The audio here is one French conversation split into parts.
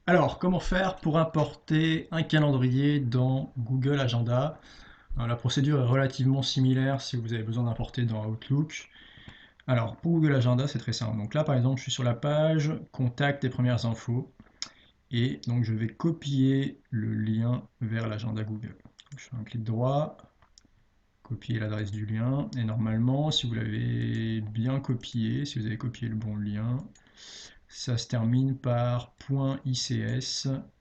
Alors, comment faire pour importer un calendrier dans Google Agenda? La procédure est relativement similaire si vous avez besoin d'importer dans Outlook. Alors, pour Google Agenda, c'est très simple. Donc là, par exemple, je suis sur la page Contact et premières infos. Et donc, je vais copier le lien vers l'agenda Google. Je fais un clic droit, copier l'adresse du lien. Et normalement, si vous l'avez bien copié, si vous avez copié le bon lien, ça se termine par .ics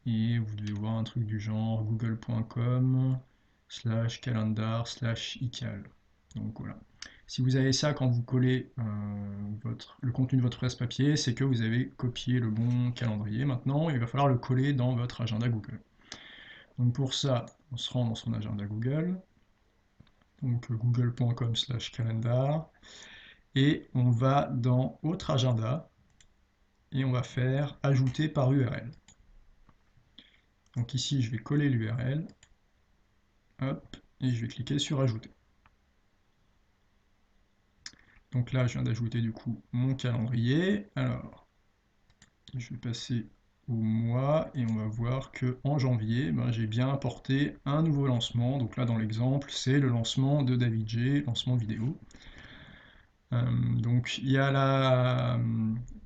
et vous devez voir un truc du genre google.com/calendar/ical. Donc voilà. Si vous avez ça quand vous collez le contenu de votre presse-papier, c'est que vous avez copié le bon calendrier. Maintenant, il va falloir le coller dans votre agenda Google. Donc pour ça, on se rend dans son agenda Google, donc google.com/calendar, et on va dans Autre agenda, et on va faire Ajouter par URL. Donc ici, je vais coller l'URL, hop, et je vais cliquer sur Ajouter. Donc là, je viens d'ajouter du coup mon calendrier. Alors, je vais passer au mois et on va voir que en janvier, j'ai bien apporté un nouveau lancement. Donc là, dans l'exemple, c'est le lancement de David G, lancement vidéo. Donc il y a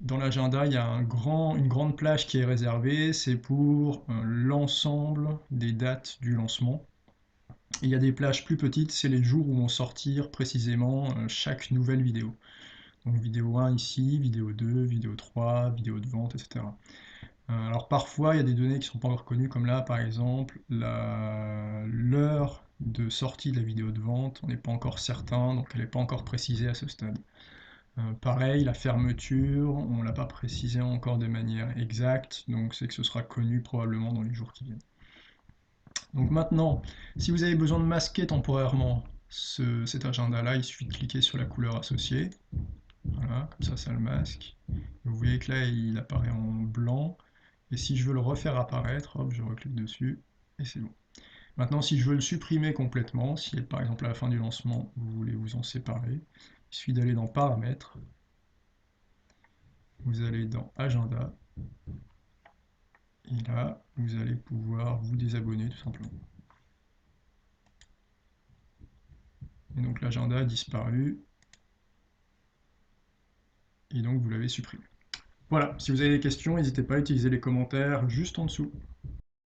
dans l'agenda, il y a une grande plage qui est réservée, c'est pour l'ensemble des dates du lancement. Et il y a des plages plus petites, c'est les jours où vont sortir précisément chaque nouvelle vidéo. Donc vidéo 1 ici, vidéo 2, vidéo 3, vidéo de vente, etc. Alors parfois, il y a des données qui ne sont pas encore connues, comme là par exemple, l'heure de sortie de la vidéo de vente, on n'est pas encore certain, donc elle n'est pas encore précisée à ce stade. Pareil, la fermeture, on ne l'a pas précisé encore de manière exacte, donc c'est que ce sera connu probablement dans les jours qui viennent. Donc maintenant, si vous avez besoin de masquer temporairement cet agenda-là, il suffit de cliquer sur la couleur associée. Voilà, comme ça le masque. Vous voyez que là, il apparaît en blanc. Et si je veux le refaire apparaître, hop, je reclique dessus, et c'est bon. Maintenant, si je veux le supprimer complètement, si par exemple à la fin du lancement, vous voulez vous en séparer, il suffit d'aller dans Paramètres, vous allez dans Agenda, et là, vous allez pouvoir vous désabonner tout simplement. Et donc l'agenda a disparu, et donc vous l'avez supprimé. Voilà, si vous avez des questions, n'hésitez pas à utiliser les commentaires juste en dessous.